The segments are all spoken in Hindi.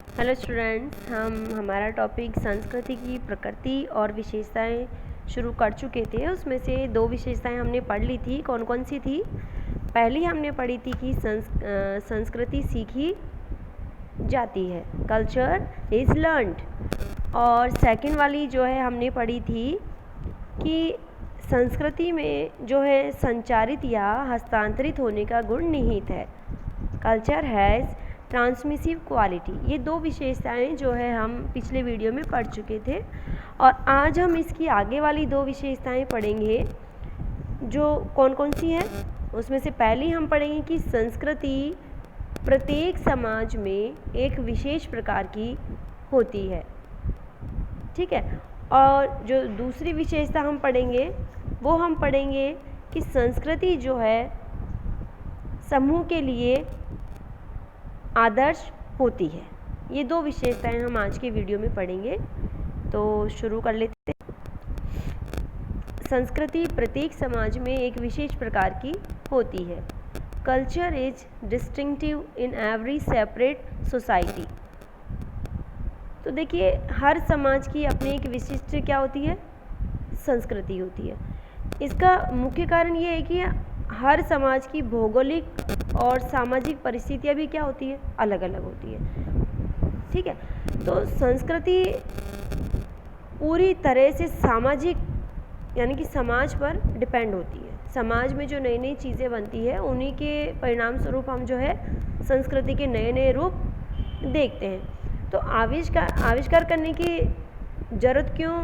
हेलो स्टूडेंट्स, हम हमारा टॉपिक संस्कृति की प्रकृति और विशेषताएं शुरू कर चुके थे। उसमें से दो विशेषताएं हमने पढ़ ली थी। कौन कौन सी थी? पहली हमने पढ़ी थी कि संस्कृति सीखी जाती है, कल्चर इज़ लर्नड। और सेकंड वाली जो है हमने पढ़ी थी कि संस्कृति में जो है संचारित या हस्तांतरित होने का गुण निहित है, कल्चर हैज़ ट्रांसमिसिव क्वालिटी। ये दो विशेषताएं जो है हम पिछले वीडियो में पढ़ चुके थे, और आज हम इसकी आगे वाली दो विशेषताएं पढ़ेंगे जो कौन कौन सी हैं। उसमें से पहली हम पढ़ेंगे कि संस्कृति प्रत्येक समाज में एक विशेष प्रकार की होती है, ठीक है। और जो दूसरी विशेषता हम पढ़ेंगे वो हम पढ़ेंगे कि संस्कृति जो है समूह के लिए आदर्श होती है। ये दो विशेषताएं हम आज के वीडियो में पढ़ेंगे, तो शुरू कर लेते हैं। संस्कृति प्रत्येक समाज में एक विशेष प्रकार की होती है। Culture is distinctive in every separate society. तो देखिए, हर समाज की अपनी एक विशिष्ट क्या होती है? संस्कृति होती है। इसका मुख्य कारण ये है कि हर समाज की भौगोलिक और सामाजिक परिस्थितियाँ भी क्या होती है? अलग अलग होती है, ठीक है। तो संस्कृति पूरी तरह से सामाजिक यानी कि समाज पर डिपेंड होती है। समाज में जो नई नई चीज़ें बनती है उन्हीं के परिणाम स्वरूप हम जो है संस्कृति के नए नए रूप देखते हैं। तो आविष्कार करने की ज़रूरत क्यों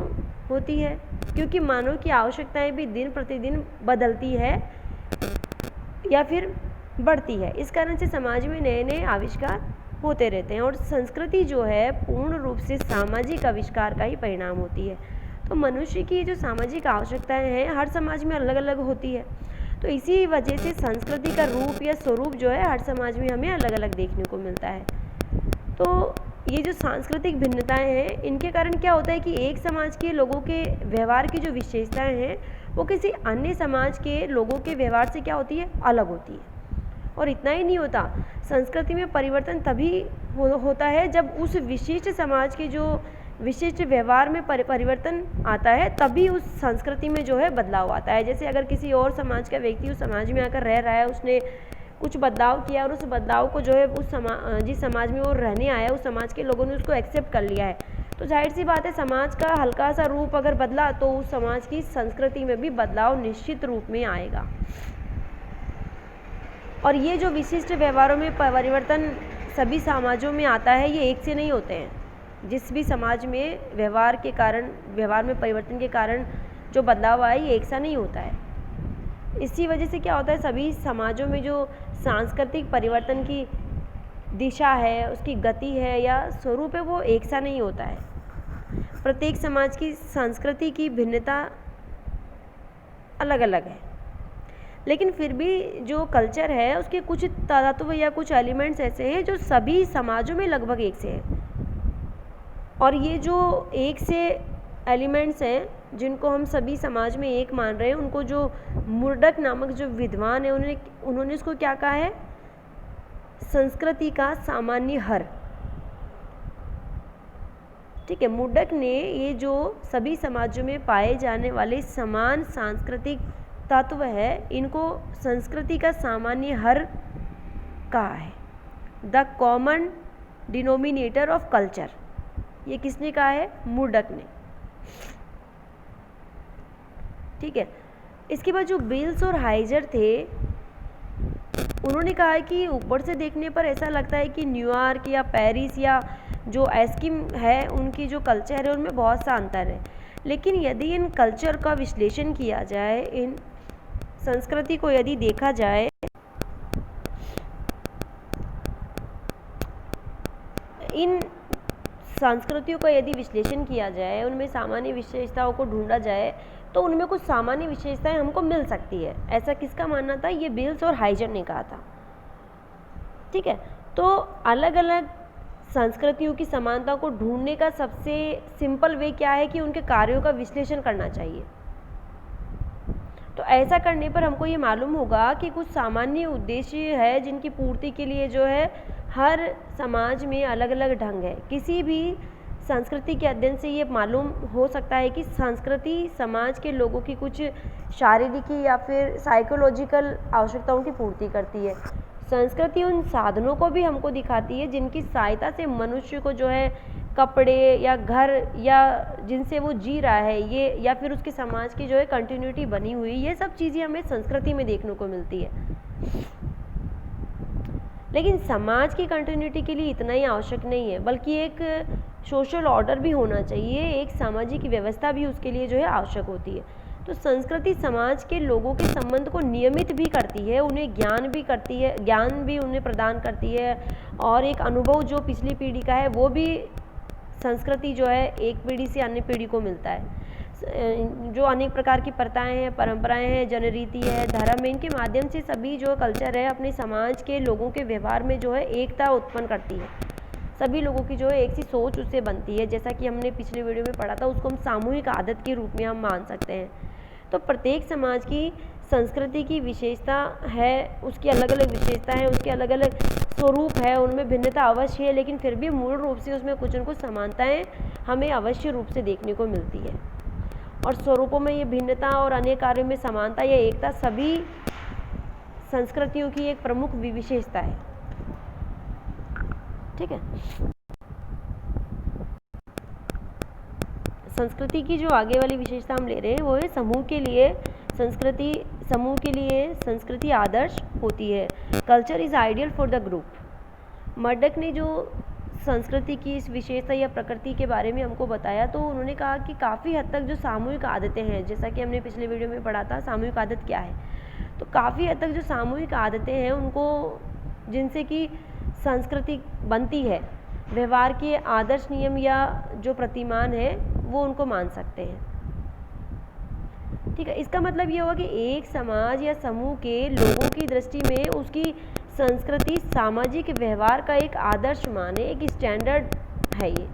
होती है? क्योंकि मानव की आवश्यकताएं भी दिन प्रतिदिन बदलती है या फिर बढ़ती है। इस कारण से समाज में नए नए आविष्कार होते रहते हैं, और संस्कृति जो है पूर्ण रूप से सामाजिक आविष्कार का ही परिणाम होती है। तो मनुष्य की जो सामाजिक आवश्यकताएं हैं हर समाज में अलग अलग होती है। तो इसी वजह से संस्कृति का रूप या स्वरूप जो है हर समाज में हमें अलग अलग देखने को मिलता है। तो ये जो सांस्कृतिक भिन्नताएं हैं इनके कारण क्या होता है कि एक समाज के लोगों के व्यवहार की जो विशेषताएं हैं वो किसी अन्य समाज के लोगों के व्यवहार से क्या होती है? अलग होती है। और इतना ही नहीं होता, संस्कृति में परिवर्तन तभी होता है जब उस विशिष्ट समाज के जो विशिष्ट व्यवहार में परिवर्तन आता है, तभी उस संस्कृति में जो है बदलाव आता है। जैसे अगर किसी और समाज का व्यक्ति उस समाज में आकर रह रहा है, उसने कुछ बदलाव किया और उस बदलाव को जो है उस जिस समाज में वो रहने आया उस समाज के लोगों ने उसको एक्सेप्ट कर लिया है, तो जाहिर सी बात है समाज का हल्का सा रूप अगर बदला तो उस समाज की संस्कृति में भी बदलाव निश्चित रूप में आएगा। और ये जो विशिष्ट व्यवहारों में परिवर्तन सभी समाजों में आता है, ये एक से नहीं होते हैं। जिस भी समाज में व्यवहार में परिवर्तन के कारण जो बदलाव आए ये एक सा नहीं होता है। इसी वजह से क्या होता है, सभी समाजों में जो सांस्कृतिक परिवर्तन की दिशा है, उसकी गति है या स्वरूप है, वो एक सा नहीं होता है। प्रत्येक समाज की संस्कृति की भिन्नता अलग अलग है, लेकिन फिर भी जो कल्चर है उसके कुछ तत्व या कुछ एलिमेंट्स ऐसे हैं जो सभी समाजों में लगभग एक से हैं। और ये जो एक से एलिमेंट्स हैं जिनको हम सभी समाज में एक मान रहे हैं, उनको जो मुर्डक नामक जो विद्वान है उन्होंने इसको क्या कहा है? संस्कृति का सामान्य हर, ठीक है। मुर्डक ने ये जो सभी समाजों में पाए जाने वाले समान सांस्कृतिक तत्व है इनको संस्कृति का सामान्य हर कहा है, the common denominator of culture. ये किसने कहा है? मुर्डक ने, ठीक है। इसके बाद जो बेल्स और हाइजर थे उन्होंने कहा है कि ऊपर से देखने पर ऐसा लगता है कि न्यूयॉर्क या पेरिस या जो एस्किम है उनकी जो कल्चर है उनमें बहुत सा अंतर है, लेकिन यदि इन कल्चर का विश्लेषण किया जाए, इन संस्कृति को यदि देखा जाए, इन संस्कृतियों का यदि विश्लेषण किया जाए, उनमें सामान्य विशेषताओं को ढूंढा जाए तो उनमें कुछ सामान्य विशेषताएं हमको मिल सकती है। ऐसा किसका मानना था? ये बेल्स और हाइजर ने कहा था, ठीक है। तो अलग अलग संस्कृतियों की समानता को ढूंढने का सबसे सिंपल वे क्या है कि उनके कार्यों का विश्लेषण करना चाहिए। तो ऐसा करने पर हमको ये मालूम होगा कि कुछ सामान्य उद्देश्य है जिनकी पूर्ति के लिए जो है हर समाज में अलग अलग ढंग है। किसी भी संस्कृति के अध्ययन से ये मालूम हो सकता है कि संस्कृति समाज के लोगों की कुछ शारीरिक या फिर साइकोलॉजिकल आवश्यकताओं की पूर्ति करती है। संस्कृति उन साधनों को भी हमको दिखाती है जिनकी सहायता से मनुष्य को जो है कपड़े या घर या जिनसे वो जी रहा है ये, या फिर उसके समाज की जो है कंटिन्यूटी बनी हुई, ये सब चीज़ें हमें संस्कृति में देखने को मिलती है। लेकिन समाज की कंटिन्यूटी के लिए इतना ही आवश्यक नहीं है, बल्कि एक सोशल ऑर्डर भी होना चाहिए, एक सामाजिक व्यवस्था भी उसके लिए जो है आवश्यक होती है। तो संस्कृति समाज के लोगों के संबंध को नियमित भी करती है, उन्हें ज्ञान भी करती है, ज्ञान भी उन्हें प्रदान करती है, और एक अनुभव जो पिछली पीढ़ी का है वो भी संस्कृति जो है एक पीढ़ी से अन्य पीढ़ी को मिलता है। जो अनेक प्रकार की प्रथाएं हैं, परंपराएं हैं, जनरीति है, धर्म है, इनके माध्यम से सभी जो कल्चर है अपने समाज के लोगों के व्यवहार में जो है एकता उत्पन्न करती है। सभी लोगों की जो है एक सी सोच उससे बनती है, जैसा कि हमने पिछले वीडियो में पढ़ा था, उसको हम सामूहिक आदत के रूप में हम मान सकते हैं। तो प्रत्येक समाज की संस्कृति की विशेषता है, उसकी अलग अलग विशेषता है, उसके अलग अलग स्वरूप है, उनमें भिन्नता अवश्य है, लेकिन फिर भी मूल रूप से उसमें कुछ न कुछ समानताएं हमें अवश्य रूप से देखने को मिलती है। और स्वरूपों में ये भिन्नता और अन्य कार्यों में समानता या एकता सभी संस्कृतियों की एक प्रमुख विशेषता है। ठीक है। संस्कृति की जो आगे वाली विशेषता हम ले रहे हैं वो है समूह के लिए संस्कृति आदर्श होती है। Culture is ideal for the group. मर्डक ने जो संस्कृति की इस विशेषता या प्रकृति के बारे में हमको बताया, तो उन्होंने कहा कि काफ़ी हद तक जो सामूहिक आदतें हैं, जैसा कि हमने पिछले वीडियो में पढ़ा था सामूहिक आदत क्या है, तो काफ़ी हद तक जो सामूहिक आदतें हैं उनको, जिनसे कि संस्कृति बनती है, व्यवहार के आदर्श नियम या जो प्रतिमान है वो उनको मान सकते हैं। ठीक है। इसका मतलब ये हुआ कि एक समाज या समूह के लोगों की दृष्टि में उसकी संस्कृति सामाजिक व्यवहार का एक आदर्श मान है, एक स्टैंडर्ड है ये।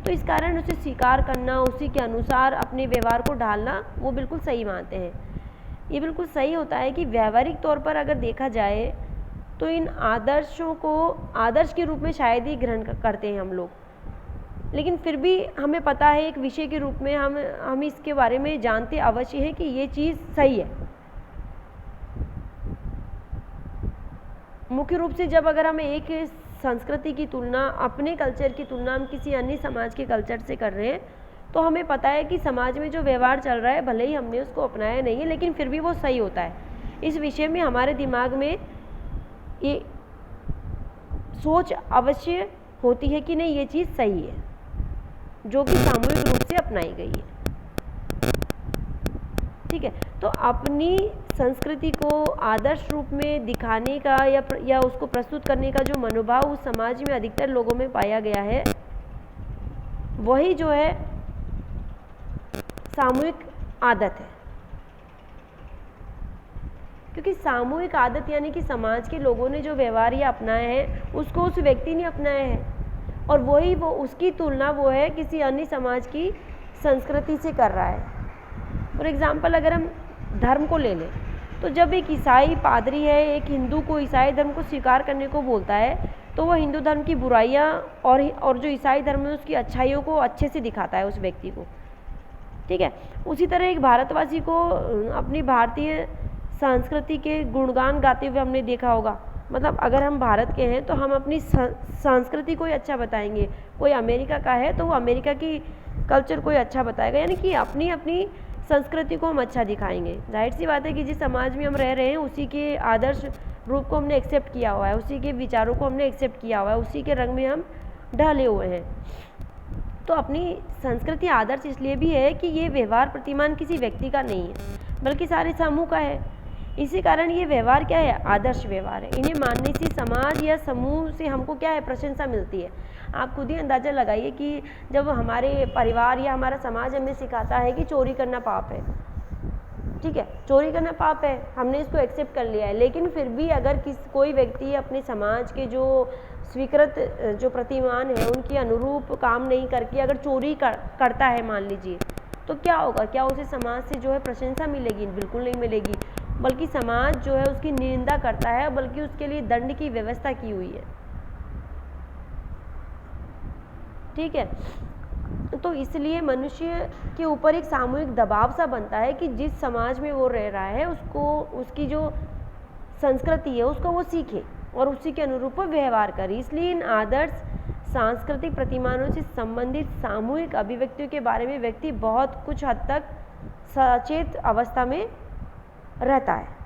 तो इस कारण उसे स्वीकार करना, उसी के अनुसार अपने व्यवहार को ढालना वो बिल्कुल सही मानते हैं। ये बिल्कुल सही होता है कि व्यावहारिक तौर पर अगर देखा जाए तो इन आदर्शों को आदर्श के रूप में शायद ही ग्रहण करते हैं हम लोग, लेकिन फिर भी हमें पता है एक विषय के रूप में हम इसके बारे में जानते अवश्य हैं कि ये चीज़ सही है। मुख्य रूप से जब अगर हम एक संस्कृति की तुलना, अपने कल्चर की तुलना हम किसी अन्य समाज के कल्चर से कर रहे हैं, तो हमें पता है कि समाज में जो व्यवहार चल रहा है, भले ही हमने उसको अपनाया नहीं है, लेकिन फिर भी वो सही होता है। इस विषय में हमारे दिमाग में ये सोच अवश्य होती है कि नहीं, ये चीज़ सही है, जो कि सामूहिक रूप से अपनाई गई है। ठीक है। तो अपनी संस्कृति को आदर्श रूप में दिखाने का या उसको प्रस्तुत करने का जो मनोभाव उस समाज में अधिकतर लोगों में पाया गया है, वही जो है सामूहिक आदत है। क्योंकि सामूहिक आदत यानी कि समाज के लोगों ने जो व्यवहार ये अपनाया है उसको उस व्यक्ति ने अपनाया है, और वही वो उसकी तुलना वो है किसी अन्य समाज की संस्कृति से कर रहा है। फॉर एग्जाम्पल अगर हम धर्म को ले लें, तो जब एक ईसाई पादरी है एक हिंदू को ईसाई धर्म को स्वीकार करने को बोलता है, तो वो हिंदू धर्म की बुराइयां और जो ईसाई धर्म है उसकी अच्छाइयों को अच्छे से दिखाता है उस व्यक्ति को। ठीक है। उसी तरह एक भारतवासी को अपनी भारतीय संस्कृति के गुणगान गाते हुए हमने देखा होगा। मतलब अगर हम भारत के हैं तो हम अपनी संस्कृति को ही अच्छा बताएंगे, कोई अमेरिका का है तो वो अमेरिका की कल्चर को ही अच्छा बताएगा, यानी कि अपनी अपनी संस्कृति को हम अच्छा दिखाएंगे। जाहिर सी बात है कि जिस समाज में हम रह रहे हैं उसी के आदर्श रूप को हमने एक्सेप्ट किया हुआ है, उसी के विचारों को हमने एक्सेप्ट किया हुआ है, उसी के रंग में हम ढले हुए हैं। तो अपनी संस्कृति आदर्श इसलिए भी है कि ये व्यवहार प्रतिमान किसी व्यक्ति का नहीं है बल्कि सारे समूह का है। इसी कारण ये व्यवहार क्या है, आदर्श व्यवहार है। इन्हें मानने से समाज या समूह से हमको क्या है, प्रशंसा मिलती है। आप खुद ही अंदाज़ा लगाइए कि जब हमारे परिवार या हमारा समाज हमें सिखाता है कि चोरी करना पाप है, ठीक है, चोरी करना पाप है, हमने इसको एक्सेप्ट कर लिया है, लेकिन फिर भी अगर कोई व्यक्ति अपने समाज के जो स्वीकृत जो प्रतिमान है उनके अनुरूप काम नहीं करके अगर चोरी करता है मान लीजिए, तो क्या होगा, क्या उसे समाज से जो है प्रशंसा मिलेगी? बिल्कुल नहीं मिलेगी, बल्कि समाज जो है उसकी निंदा करता है, बल्कि उसके लिए दंड की व्यवस्था की हुई है। ठीक है। तो इसलिए मनुष्य के ऊपर एक सामूहिक दबाव सा बनता है कि जिस समाज में वो रह रहा है उसको, उसकी जो संस्कृति है उसको वो सीखे और उसी के अनुरूप वो व्यवहार करे। इसलिए इन आदर्श सांस्कृतिक प्रतिमानों से संबंधित सामूहिक अभिव्यक्तियों के बारे में व्यक्ति बहुत कुछ हद तक सचेत अवस्था में रहता है।